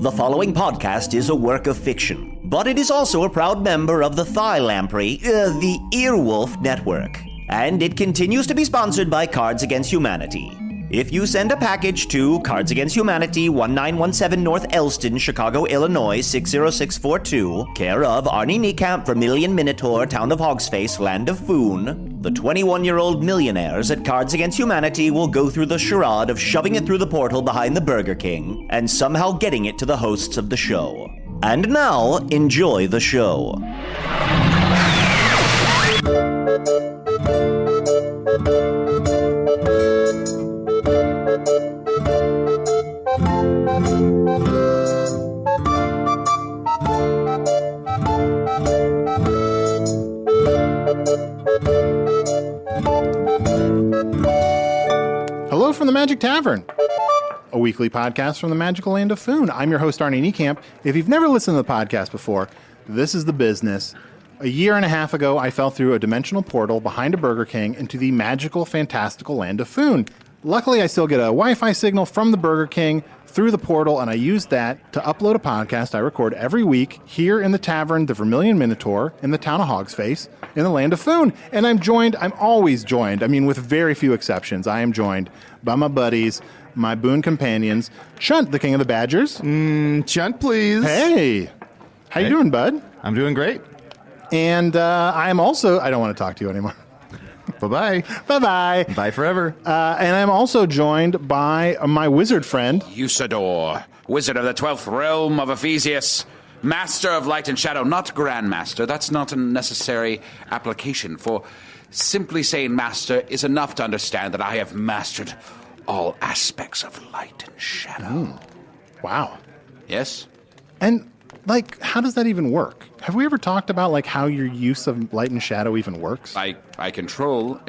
The following podcast is a work of fiction, but it is also a proud member of the the Earwolf Network, and it continues to be sponsored by Cards Against Humanity. If you send a package to Cards Against Humanity, 1917 North Elston, Chicago, Illinois, 60642, care of Arnie Niekamp, Vermilion Minotaur, Town of Hogsface, Land of Foon, the 21-year-old millionaires at Cards Against Humanity will go through the charade of shoving it through the portal behind the Burger King and somehow getting it to the hosts of the show. And now, enjoy the show. Hello from the Magic Tavern, a weekly podcast from the magical land of Foon. I'm your host, Arnie Niekamp. If you've never listened to the podcast before, this is the business. A year and a half ago, I fell through a dimensional portal behind a Burger King into the magical, fantastical land of Foon. Luckily, I still get a Wi-Fi signal from the Burger King through the portal, and I use that to upload a podcast I record every week here in the Tavern, the Vermilion Minotaur, in the town of Hogsface, in the land of Foon. And I'm always joined, with very few exceptions, I am joined by my buddies, my boon companions, Chunt, the king of the Badgers. Chunt, please. Hey. How you doing, bud? I'm doing great. And I'm also... I don't want to talk to you anymore. Bye-bye. Bye-bye. Bye forever. And I'm also joined by my wizard friend... Usidore, wizard of the 12th realm of Ephesius, master of light and shadow, not grandmaster. That's not a necessary application, for simply saying master is enough to understand that I have mastered all aspects of light and shadow. Wow. Yes? And, how does that even work? Have we ever talked about, how your use of light and shadow even works? I control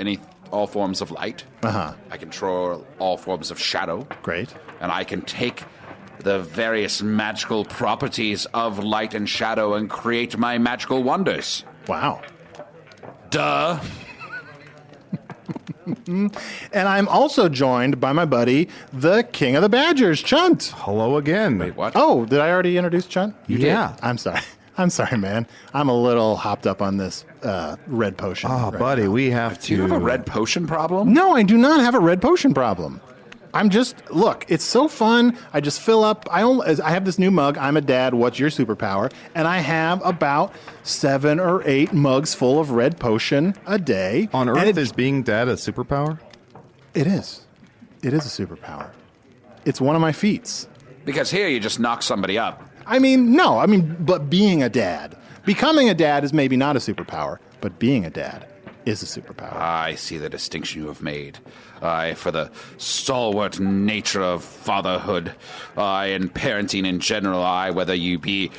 all forms of light. Uh-huh. I control all forms of shadow. Great. And I can take the various magical properties of light and shadow and create my magical wonders. Wow. Duh. And I'm also joined by my buddy, the king of the Badgers, Chunt. Hello again. Wait, what? Oh, did I already introduce Chunt? You did. I'm sorry. I'm sorry, man. I'm a little hopped up on this red potion. Oh, right buddy, now. we have to... Do you have a red potion problem? No, I do not have a red potion problem. Look, it's so fun. I just fill up. I have this new mug. I'm a dad. What's your superpower? And I have about 7 or 8 mugs full of red potion a day. On Earth, is being dad a superpower? It is. It is a superpower. It's one of my feats. Because here you just knock somebody up. No. But being a dad. Becoming a dad is maybe not a superpower, but being a dad is a superpower. I see the distinction you have made. For the stalwart nature of fatherhood, and parenting in general, whether you be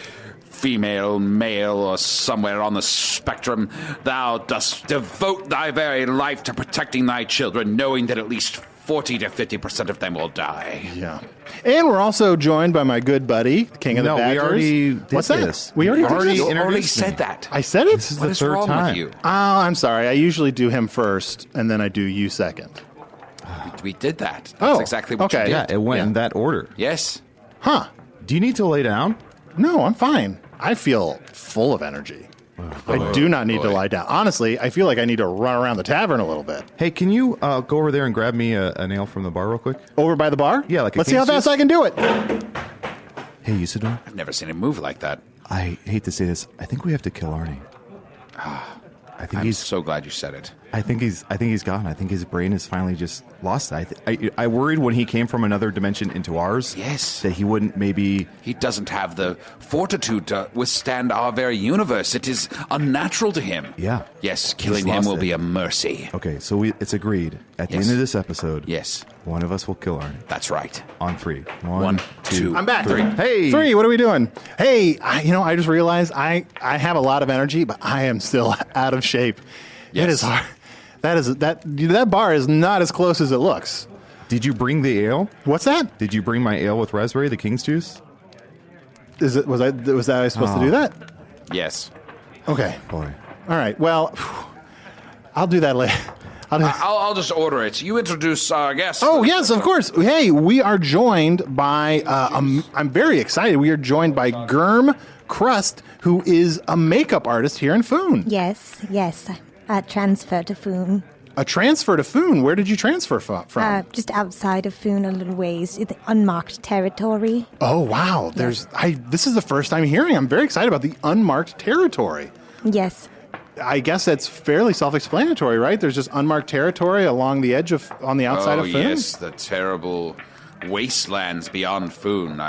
female, male, or somewhere on the spectrum, thou dost devote thy very life to protecting thy children, knowing that at least 40 to 50% of them will die. Yeah. And we're also joined by my good buddy, King of the Badgers. We already did What's that? this. We already did this? You already said that. I said it? This is What the is third wrong time. with you? Oh, I'm sorry. I usually do him first, and then I do you second. We did that. That's exactly what you okay. did. Yeah, it went in that order. Yes. Huh. Do you need to lay down? No, I'm fine. I feel full of energy. I do not need to lie down. Honestly, I feel like I need to run around the tavern a little bit. Hey, can you go over there and grab me a nail from the bar real quick? Over by the bar? Yeah, like a Let's see how king's fast I can do it. Hey, Usidore. I've never seen him move like that. I hate to say this. I think we have to kill Arnie. I think I'm so glad you said it. I think he's gone. I think his brain has finally just lost it. I worried when he came from another dimension into ours. Yes. That he wouldn't maybe... He doesn't have the fortitude to withstand our very universe. It is unnatural to him. Yeah. Yes, killing He's him lost will it. be a mercy. Okay, so it's agreed. At the Yes. end of this episode, Yes, one of us will kill Arnie. that's right. On 3. One, two. I'm back. 3. Hey! 3, what are we doing? Hey, I just realized I have a lot of energy, but I am still out of shape. Yes. It is hard. That bar is not as close as it looks. Did you bring the ale? What's that? Did you bring my ale with raspberry, the king's juice? Was I supposed to do that? Yes. Okay. Boy. All right. Well, I'll do that later. I'll just order it. You introduce our guest. Oh, yes, of course. Hey, we are joined by, I'm very excited. We are joined by Germ Crust, who is a makeup artist here in Foon. Yes. Transfer to Foon. A transfer to Foon? Where did you transfer from? Just outside of Foon a little ways, the Unmarked Territory. Oh, wow. This is the first time hearing. I'm very excited about the Unmarked Territory. Yes. I guess that's fairly self-explanatory, right? There's just unmarked territory along the edge on the outside of Foon. Oh, yes, the terrible wastelands beyond Foon.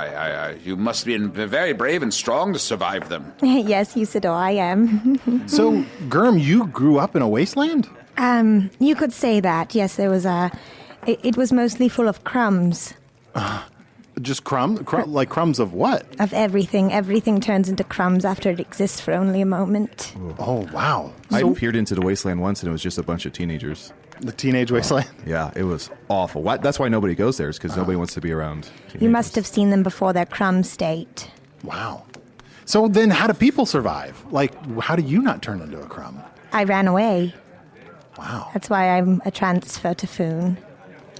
You must be very brave and strong to survive them. Yes, Usidore, I am. So, Germ, you grew up in a wasteland? You could say that. Yes, there was it was mostly full of crumbs. Just like crumbs of what? Of everything. Everything turns into crumbs after it exists for only a moment. Oh, wow. I peered into the wasteland once, and it was just a bunch of teenagers. The teenage wasteland? Yeah, it was awful. That's why nobody goes there, is because nobody wants to be around teenagers. You must have seen them before their crumb state. Wow. So then how do people survive? Like, how do you not turn into a crumb? I ran away. Wow. That's why I'm a transfer to Foon.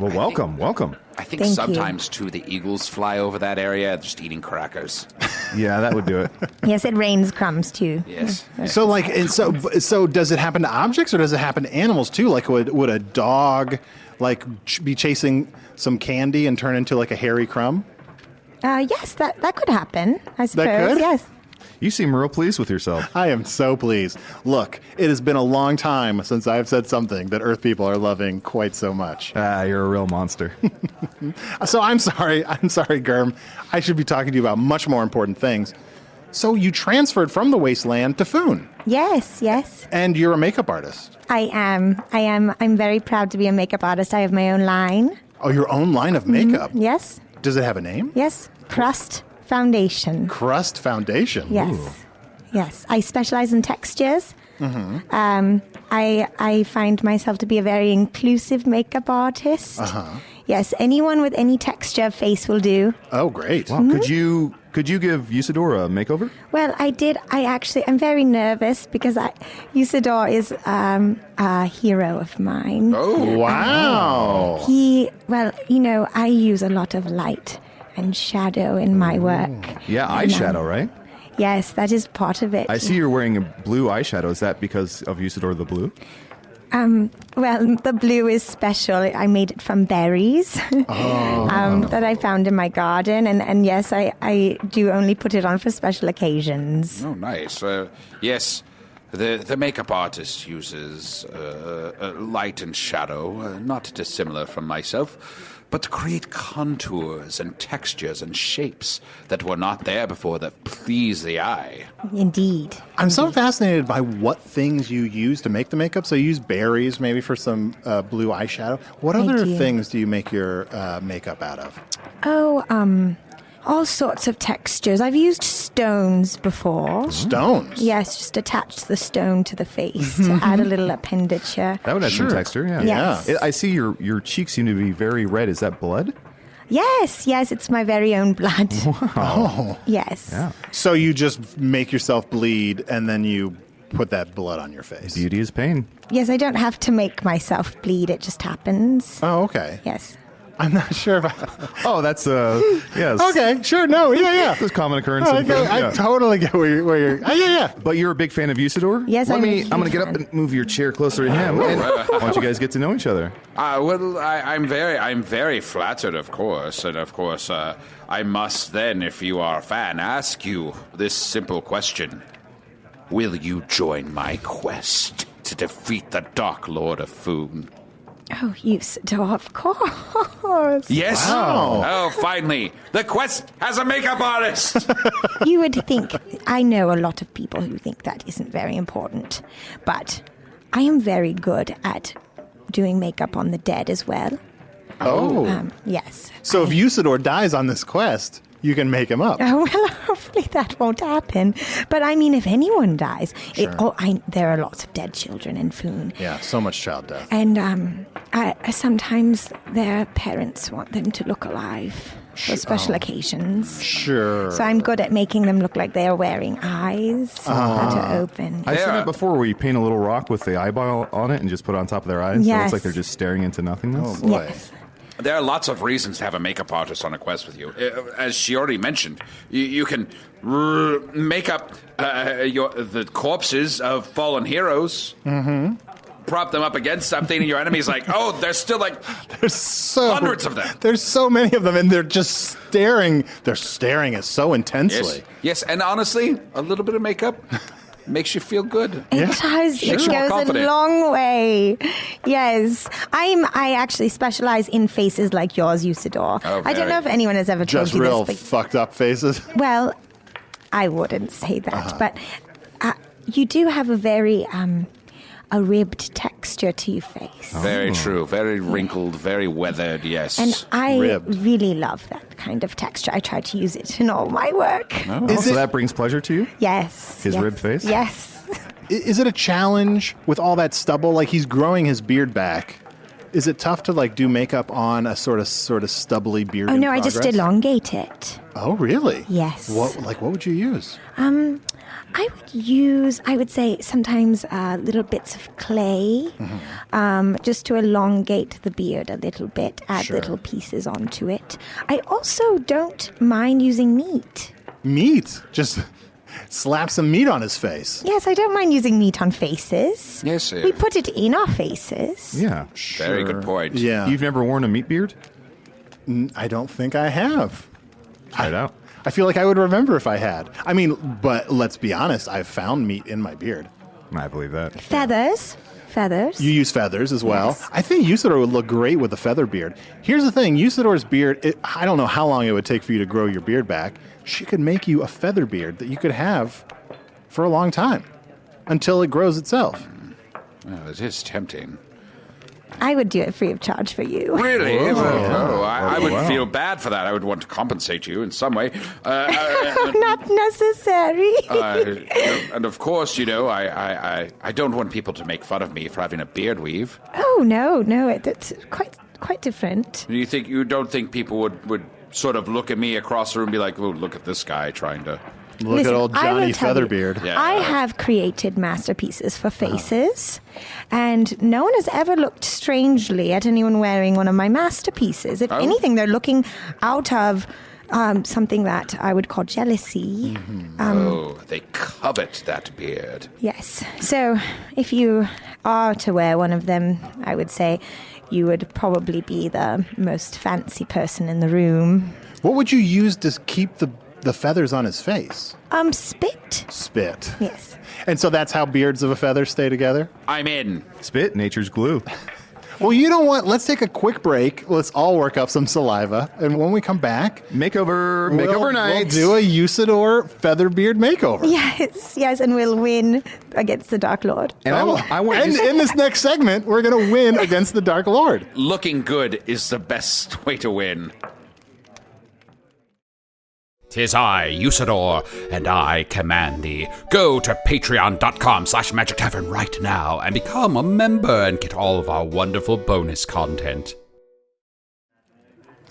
Well, welcome. I think Thank sometimes, too, the eagles fly over that area just eating crackers. Yeah, that would do it. Yes, it rains crumbs, too. Yes. So does it happen to objects or does it happen to animals too? Like would a dog be chasing some candy and turn into like a hairy crumb? Yes, that could happen, I suppose. That could? Yes. You seem real pleased with yourself. I am so pleased. Look, it has been a long time since I've said something that Earth people are loving quite so much. You're a real monster. So I'm sorry, Germ. I should be talking to you about much more important things. So you transferred from the wasteland to Foon. Yes. And you're a makeup artist. I am. I'm very proud to be a makeup artist. I have my own line. Oh, your own line of makeup? Yes. Does it have a name? Yes. Crust Foundation. Crust Foundation? Yes. Ooh. Yes. I specialize in textures. Mm-hmm. I find myself to be a very inclusive makeup artist. Uh-huh. Yes. Anyone with any texture of face will do. Oh, great. Wow. Could you give Usidore a makeover? Well, I did. I'm very nervous because Usidore is a hero of mine. Oh, wow. I use a lot of light and shadow in my work. Yeah, And, eyeshadow, right? Yes, that is part of it. I see you're wearing a blue eyeshadow. Is that because of Usidore the Blue? Well, the blue is special. I made it from berries that I found in my garden. And yes, I do only put it on for special occasions. Oh, nice. Yes, the makeup artist uses light and shadow, not dissimilar from myself, but to create contours and textures and shapes that were not there before that please the eye. Indeed. I'm so fascinated by what things you use to make the makeup. So you use berries maybe for some blue eyeshadow. What other things do you make your makeup out of? All sorts of textures. I've used stones before. Stones? Yes, just attach the stone to the face to add a little appendature. That would add some texture, yeah. Yes. I see your cheeks seem to be very red. Is that blood? Yes, it's my very own blood. Wow. Oh. Yes. Yeah. So you just make yourself bleed and then you put that blood on your face. Beauty is pain. Yes, I don't have to make myself bleed. It just happens. Oh, okay. Yes. I'm not sure if Oh, that's yes. Okay, sure. No, yeah. That's a common occurrence. I totally get where you're. Yeah. But you're a big fan of Usidore? Yes, I'm I'm a going huge to get up fan. and move your chair closer to him. And why don't you guys get to know each other? I'm very flattered, of course, and of course, I must then, if you are a fan, ask you this simple question: will you join my quest to defeat the Dark Lord of Foon? Oh, Usidore, of course. Yes. Wow. Oh, finally, the quest has a makeup artist. You would think, I know a lot of people who think that isn't very important, but I am very good at doing makeup on the dead as well. Oh. Yes. So if Usidore dies on this quest, you can make him up. Oh, well, hopefully that won't happen. But I mean, if anyone dies, Sure. there are lots of dead children in Foon. Yeah, so much child death. And sometimes their parents want them to look alive. for special occasions. Sure. So I'm good at making them look like they're wearing eyes that are open. I've seen it before where you paint a little rock with the eyeball on it and just put it on top of their eyes. So it Yes. looks like they're just staring into nothingness. Oh, boy. Yes. There are lots of reasons to have a makeup artist on a quest with you. As she already mentioned, you can make up the corpses of fallen heroes. Mm-hmm. Prop them up against something, and your enemy's like, oh, there's still like hundreds of them. There's so many of them, and they're just staring. They're staring it so intensely. Yes, and honestly, a little bit of makeup makes you feel good. It does. It Makes you more goes a confident. long way. Yes. I actually specialize in faces like yours, Usidore. Oh, I don't know if very. anyone has ever told Just you real this. fucked up faces. Well, I wouldn't say that, but you do have a very a ribbed texture to your face. Very true. Very wrinkled, very weathered, yes. And I Ribbed. really love that kind of texture. I try to use it in all my work. So that brings pleasure to you? Yes. His yes, ribbed face? Yes. Is it a challenge with all that stubble? Like, he's growing his beard back. Is it tough to, like, do makeup on a sort of stubbly beard? Oh, in no, I just progress? elongate it. Oh, really? Yes. What would you use? I would say sometimes little bits of clay, just to elongate the beard a little bit, add Sure. little pieces onto it. I also don't mind using meat. Meat. Just slap some meat on his face. Yes, I don't mind using meat on faces. Yes, We put it in our faces. Yeah. very good point. Yeah. You've never worn a meat beard? I don't think I have. Try it out. I feel like I would remember if I had. I mean, but let's be honest, I've found meat in my beard. I believe that. Feathers. You use feathers as well. Yes. I think Usidore would look great with a feather beard. Here's the thing, Usidore's beard, I don't know how long it would take for you to grow your beard back. She could make you a feather beard that you could have for a long time until it grows itself. Well, it is tempting. I would do it free of charge for you. Really? Whoa. I would Wow. feel bad for that. I would want to compensate you in some way. Not necessary. And of course, you know, I don't want people to make fun of me for having a beard weave. Oh, no, it's quite different. You don't think people would sort of look at me across the room and be like, oh, look at this guy trying to... Look Listen, at old I will Johnny tell you, Featherbeard. Yeah. I have created masterpieces for faces, and no one has ever looked strangely at anyone wearing one of my masterpieces. If anything, they're looking out of something that I would call jealousy. They covet that beard. Yes. So if you are to wear one of them, I would say you would probably be the most fancy person in the room. What would you use to keep the feathers on his face? Spit. Spit. Yes. And so that's how beards of a feather stay together? I'm in. Spit, nature's glue. Well, you know what? Let's take a quick break. Let's all work up some saliva. And when we come back, Makeover we'll nights. do a Usidore Featherbeard makeover. Yes, and we'll win against the Dark Lord. And I want And in this next segment, we're going to win against the Dark Lord. Looking good is the best way to win. 'Tis I, Usidore, and I command thee. Go to patreon.com/Magic Tavern right now and become a member and get all of our wonderful bonus content.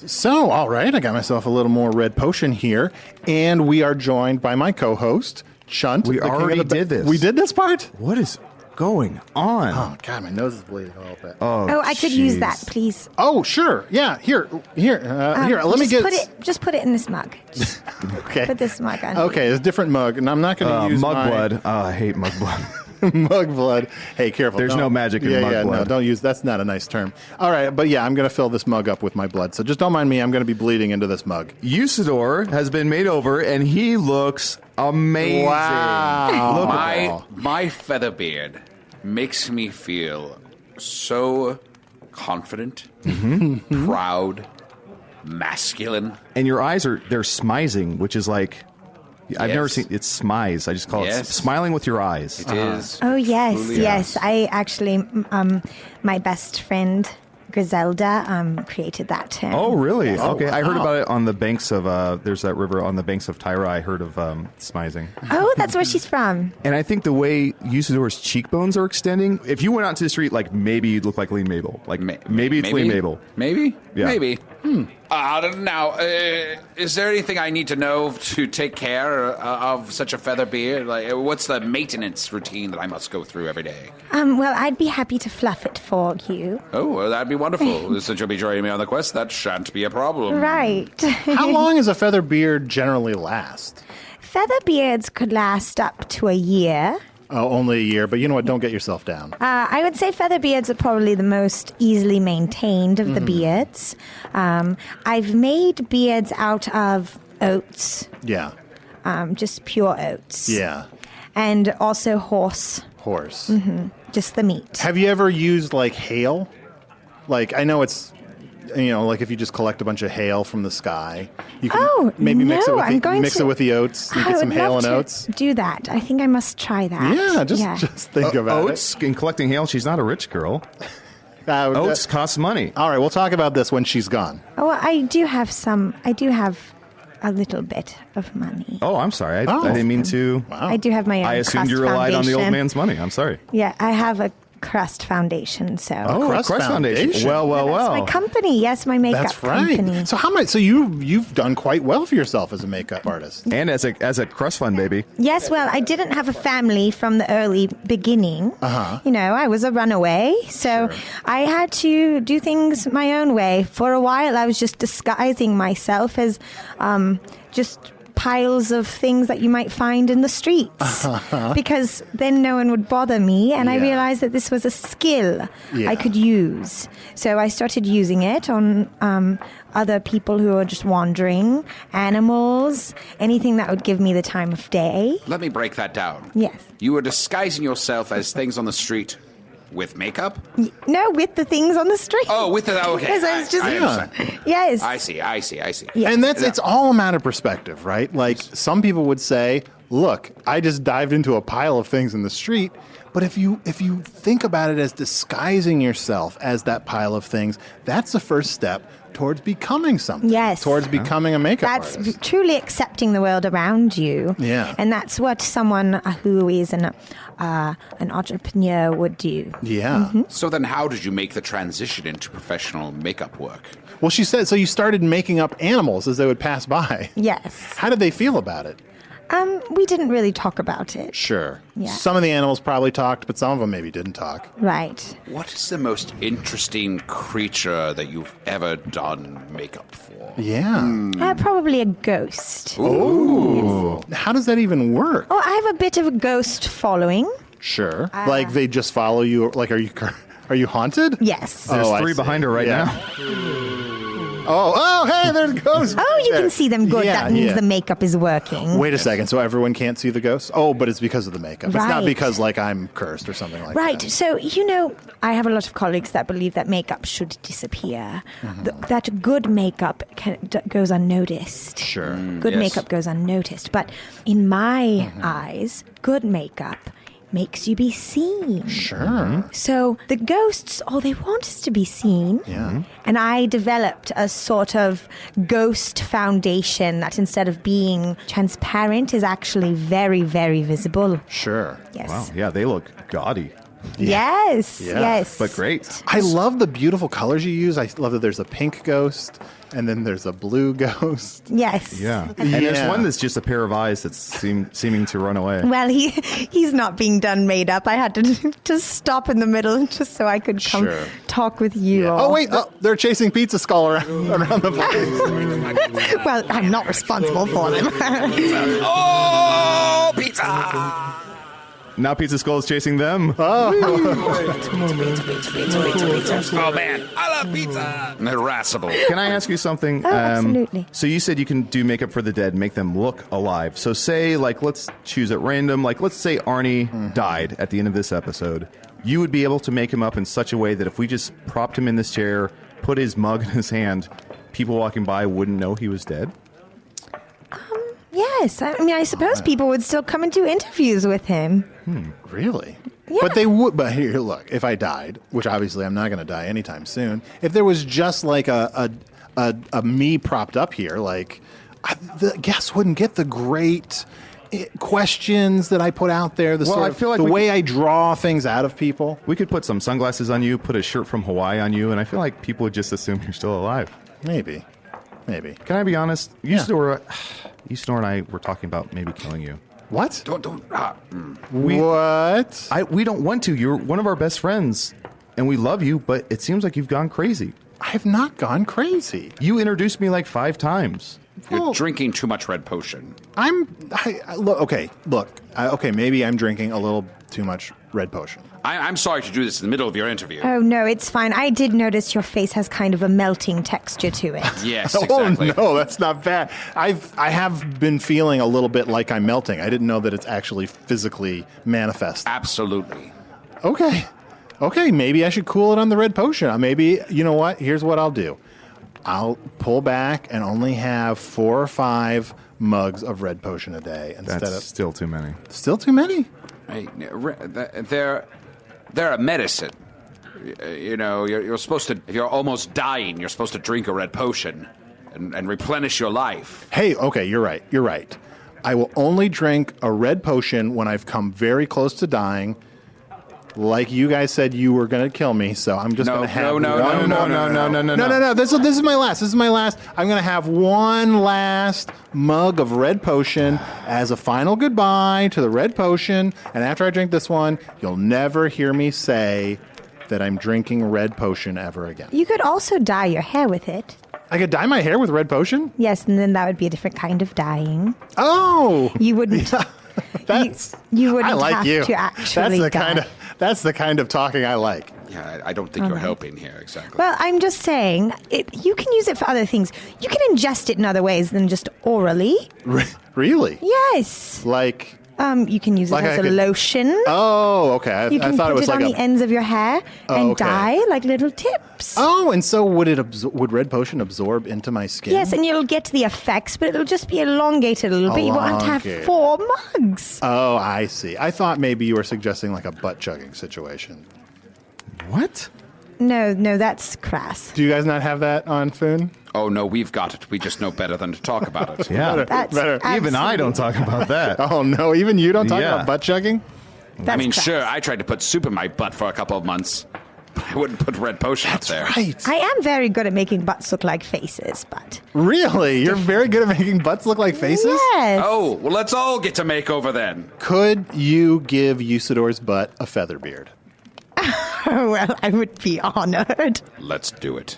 So, all right, I got myself a little more red potion here, and we are joined by my co-host, Chunt. We the king of already the did this. We did this part? What is going on? Oh, God, my nose is bleeding a little bit. Oh, I could use that, jeez. please. Oh, sure. Yeah, here. Let me get... Just put it in this mug. Okay. Put this mug on. Okay, it's a different mug, and I'm not going to use mug my... blood. I hate mug blood. Mug blood. Hey, careful. There's no magic in mug No, blood. don't use... That's not a nice term. All right, but yeah, I'm going to fill this mug up with my blood, so just don't mind me. I'm going to be bleeding into this mug. Usidore has been made over, and he looks amazing. Wow. Look at that. My feather beard makes me feel so confident, proud, masculine. And your eyes they're smizing, which is like, I've never Yes. seen, it's smize. I just call it Yes. smiling with your eyes. It is. Oh, yes, Truly yes. I actually, my best friend, Griselda, created that term. Oh, really? Yes. Okay. I heard about it on the banks of, there's that river on the banks of Tyra. I heard of smizing. Oh, that's where she's from. And I think the way Usidore's cheekbones are extending, if you went out to the street, like maybe you'd look like Lean Mabel. Like maybe it's Lean Mabel. Maybe? Yeah. Maybe. Now, is there anything I need to know to take care of such a feather beard? Like, what's the maintenance routine that I must go through every day? Well, I'd be happy to fluff it for you. Oh, well, that'd be wonderful. Since you'll be joining me on the quest, that shan't be a problem. Right. How long does a feather beard generally last? Feather beards could last up to a year. Oh, only a year, but you know what? Don't get yourself down. I would say feather beards are probably the most easily maintained of the beards. I've made beards out of oats, Yeah. just pure oats. Yeah. And also horse, Horse. just the meat. Have you ever used like hail? Like, I know it's, like if you just collect a bunch of hail from the sky, you can maybe mix it with the oats. You get some hail and oats. Do that. I think I must try that. Yeah, just think about oats in collecting hail. She's not a rich girl. it. Oats cost money. All right, we'll talk about this when she's gone. Oh, I do have some. I do have a little bit of money. Oh, I'm sorry. I didn't mean to. Wow. I do have my own I assumed Crust you relied on the old foundation. man's money. I'm sorry. Yeah, I have a Crust Foundation, so. Oh, Crust Foundation. Well. That's my company. Yes, my makeup That's right. company. So how much? So you've done quite well for yourself as a makeup artist. And as a Crust Fund baby. Yes, well, I didn't have a family from the early beginning. I was a runaway, so I had to do things my own way. For a while, I was just disguising myself as just piles of things that you might find in the streets because then no one would bother me, and I realized that this was a skill I could use. So I started using it on other people who are just wandering, animals, anything that would give me the time of day. Let me break that down. Yes. You were disguising yourself as things on the street with makeup? No, with the things on the street. Oh, with the... Okay. Yes, I was just... I understand. Yes. I see. Yeah. And it's all a matter of perspective, right? Like some people would say, look, I just dived into a pile of things in the street. But if you think about it as disguising yourself as that pile of things, that's the first step towards becoming something. Yes. Towards becoming a makeup That's artist. truly accepting the world around you. Yeah. And that's what someone who is an entrepreneur would do. Yeah. So then how did you make the transition into professional makeup work? Well, she said, so you started making up animals as they would pass by. Yes. How did they feel about it? We didn't really talk about it. Sure. Yeah. Some of the animals probably talked, but some of them maybe didn't talk. Right. What is the most interesting creature that you've ever done makeup for? Yeah. Probably a ghost. Ooh. How does that even work? Oh, I have a bit of a ghost following. Sure. Like they just follow you. Like, are you haunted? Yes. There's I three see. behind her right Yeah. now. Oh, hey, there's ghosts. Oh, you can see them good. Yeah, that means yeah. the makeup is working. Wait a second. So everyone can't see the ghosts? Oh, but it's because of the makeup. It's not Right. because, like, I'm cursed or something like Right. that. So, I have a lot of colleagues that believe that makeup should disappear. That good makeup goes unnoticed. Sure. Good yes. makeup goes unnoticed. But in my eyes, good makeup makes you be seen. Sure. So the ghosts, all they want is to be seen. Yeah. And I developed a sort of ghost foundation that instead of being transparent is actually very, very visible. Sure. Yes. Wow. Yeah, they look gaudy, Yes. Yeah. Yes. but great. I love the beautiful colors you use. I love that there's a pink ghost and then there's a blue ghost. Yes. Yeah. And there's one that's just a pair of eyes that's seeming to run away. Well, he's not being done made up. I had to stop in the middle just so I could come Sure. talk with you all. Oh, wait. Oh, they're chasing Pizza Skull around the place. Well, I'm not responsible for them. Oh, pizza! Now Pizza Skull is chasing them. Oh, man. I love pizza! Irascible. Can I ask you something? Oh, absolutely. So you said you can do makeup for the dead, make them look alive. So say, let's choose at random. Let's say Arnie died at the end of this episode. You would be able to make him up in such a way that if we just propped him in this chair, put his mug in his hand, people walking by wouldn't know he was dead? Yes. I suppose people would still come and do interviews with him. Really? Yeah. But they would. But here, look. If I died, which obviously I'm not going to die anytime soon, if there was just like a me propped up here, the guests wouldn't get the great questions that I put out there. I feel like the way I draw things out of people. We could put some sunglasses on you, put a shirt from Hawaii on you, and I feel like people would just assume you're still alive. Maybe. maybe. Can I be honest? Yeah. Usidore and I were talking about maybe killing you. What? Don't. What? We don't want to. You're one of our best friends, and we love you, but it seems like you've gone crazy. I have not gone crazy. You introduced me like 5 times. You're drinking too much red potion. Okay, maybe I'm drinking a little too much red potion. I'm sorry to do this in the middle of your interview. Oh, no, it's fine. I did notice your face has kind of a melting texture to it. Yes, exactly. Oh, no, that's not bad. I have been feeling a little bit like I'm melting. I didn't know that it's actually physically manifest. Absolutely. Okay, maybe I should cool it on the red potion. Maybe, you know what? Here's what I'll do. I'll pull back and only have 4 or 5 mugs of red potion a day instead That's of... still too many. Still too many? Hey, they're a medicine. You know, you're supposed to, if you're almost dying, you're supposed to drink a red potion and replenish your life. Hey, okay, you're right. I will only drink a red potion when I've come very close to dying. Like you guys said you were going to kill me, so I'm just going to have... No. This is my last. I'm going to have one last mug of red potion as a final goodbye to the red potion. And after I drink this one, you'll never hear me say that I'm drinking red potion ever again. You could also dye your hair with it. I could dye my hair with red potion? Yes, and then that would be a different kind of dyeing. Oh! You wouldn't... you wouldn't have to actually dye. That's the kind of talking I like. Yeah, I don't think you're helping here, exactly. Well, I'm just saying, you can use it for other things. You can ingest it in other ways than just orally. Really? Yes. Like... you can use it as a lotion. Oh, okay. I thought it was like on the ends of your hair and dye like little tips. Oh, and so would red potion absorb into my skin? Yes, and you'll get the effects, but it'll just be elongated a little bit. You won't have to have 4 mugs. Oh, I see. I thought maybe you were suggesting like a butt chugging situation. What? No, that's crass. Do you guys not have that on Foon? Oh, no, we've got it. We just know better than to talk about it. Yeah, better. Even I don't talk about that. Oh, no, even you don't talk about butt chugging? I mean, sure, I tried to put soup in my butt for a couple of months, but I wouldn't put red potion up there. Right. I am very good at making butts look like faces, but... Really? You're very good at making butts look like faces? Yes. Oh, well, let's all get a makeover then. Could you give Usidore's butt a feather beard? Well, I would be honored. Let's do it.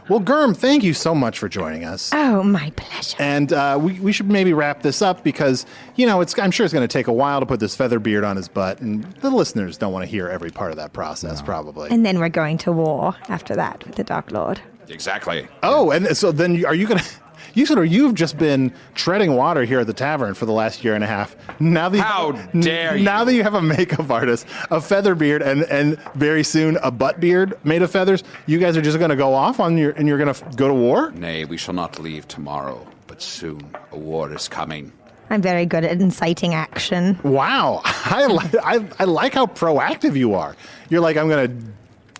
Well, Germ, thank you so much for joining us. Oh, my pleasure. And we should maybe wrap this up because, you know, I'm sure it's going to take a while to put this feather beard on his butt, and the listeners don't want to hear every part of that process, probably. And then we're going to war after that with the Dark Lord. Exactly. Oh, and so then are you going to... You've just been treading water here at the tavern for the last year and a half. How dare you? Now that you have a makeup artist, a feather beard, and very soon a butt beard made of feathers, you guys are just going to go off and you're going to go to war? Nay, we shall not leave tomorrow, but soon a war is coming. I'm very good at inciting action. Wow. I like how proactive you are. You're like, I'm going to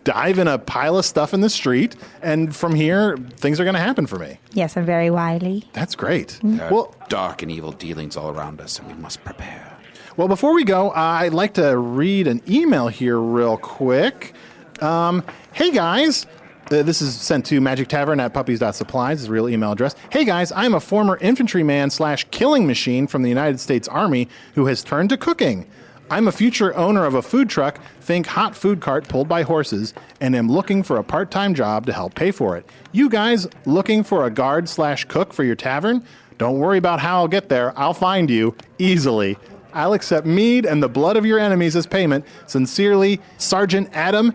dive in a pile of stuff in the street, and from here, things are going to happen for me. Yes, I'm very wily. That's great. There are dark and evil dealings all around us, and we must prepare. Well, before we go, I'd like to read an email here real quick. Hey, guys. This is sent to magictavern@puppies.supplies, his real email address. Hey, guys, I'm a former infantryman/killing machine from the United States Army who has turned to cooking. I'm a future owner of a food truck, think hot food cart pulled by horses, and am looking for a part-time job to help pay for it. You guys looking for a guard/cook for your tavern? Don't worry about how I'll get there. I'll find you easily. I'll accept mead and the blood of your enemies as payment. Sincerely, Sergeant Adam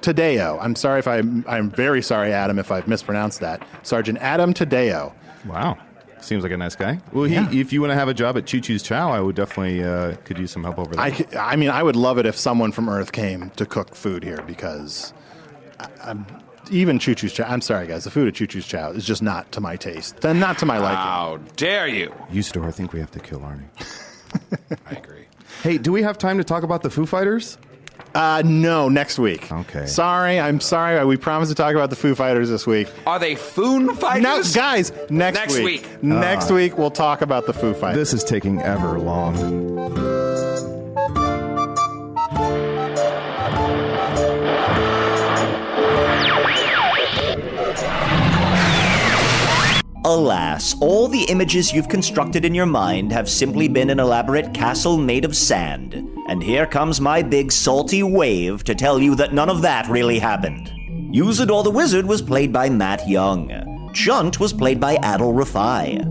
Tadeo. I'm very sorry, Adam, if I've mispronounced that. Sergeant Adam Tadeo. Wow. Seems like a nice guy. Well, if you want to have a job at Choo Choo's Chow, I would definitely could use some help over there. I would love it if someone from Earth came to cook food here because even Choo Choo's Chow, I'm sorry, guys, the food at Choo Choo's Chow is just not to my taste. Then not to my liking. How dare you? Usidore, I think we have to kill Arnie. I agree. Hey, do we have time to talk about the Foo Fighters? No, next week. Okay. I'm sorry. We promised to talk about the Foo Fighters this week. Are they Foon Fighters? No, guys, next week. Next week, we'll talk about the Foo Fighters. This is taking ever long. Alas, all the images you've constructed in your mind have simply been an elaborate castle made of sand. And here comes my big salty wave to tell you that none of that really happened. Usidore the Wizard was played by Matt Young. Chunt was played by Adal Rifai.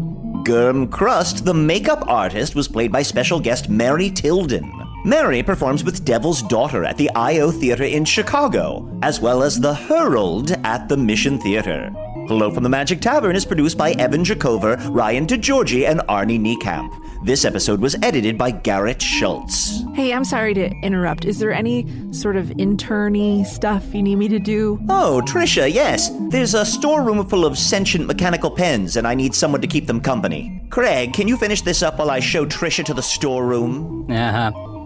Germ Crust, the makeup artist, was played by special guest Mary Tilden. Mary performs with Devil's Daughter at the I.O. Theater in Chicago, as well as The Herald at the Mission Theater. Hello from the Magic Tavern is produced by Evan Jacover, Ryan DiGiorgi, and Arnie Niekamp. This episode was edited by Garrett Schultz. Hey, I'm sorry to interrupt. Is there any sort of intern-y stuff you need me to do? Oh, Tricia, yes. There's a storeroom full of sentient mechanical pens, and I need someone to keep them company. Craig, can you finish this up while I show Tricia to the storeroom?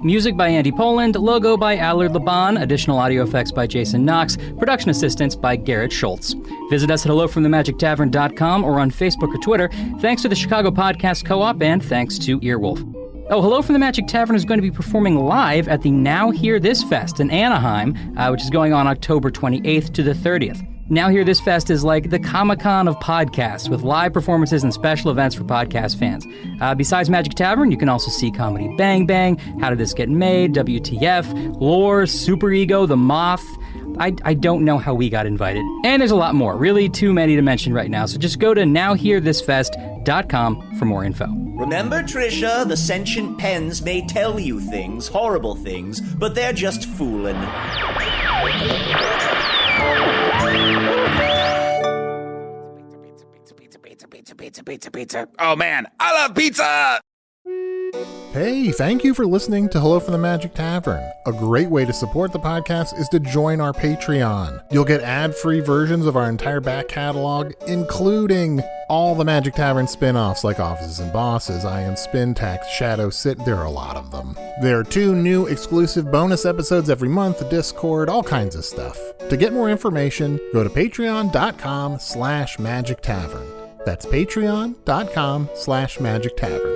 Music by Andy Poland, logo by Allard Laban, additional audio effects by Jason Knox, production assistance by Garrett Schultz. Visit us at hellofromthemagictavern.com or on Facebook or Twitter. Thanks to the Chicago Podcast Co-op and thanks to Earwolf. Oh, Hello from the Magic Tavern is going to be performing live at the Now Hear This Fest in Anaheim, which is going on October 28th to the 30th. Now Hear This Fest is like the Comic-Con of podcasts, with live performances and special events for podcast fans. Besides Magic Tavern, you can also see Comedy Bang Bang, How Did This Get Made, WTF, Lore, Super Ego, The Moth. I don't know how we got invited. And there's a lot more, really too many to mention right now, so just go to nowhearthisfest.com for more info. Remember, Tricia, the sentient pens may tell you things, horrible things, but they're just fooling. Pizza. Oh man, I love pizza! Hey, thank you for listening to Hello from the Magic Tavern. A great way to support the podcast is to join our Patreon. You'll get ad-free versions of our entire back catalog, including all the Magic Tavern spin-offs like Offices and Bosses, I Am Spin Tax, Shadow Sit. There are a lot of them. There are 2 new exclusive bonus episodes every month, Discord, all kinds of stuff. To get more information, go to patreon.com/Magic Tavern. That's patreon.com/Magic Tavern.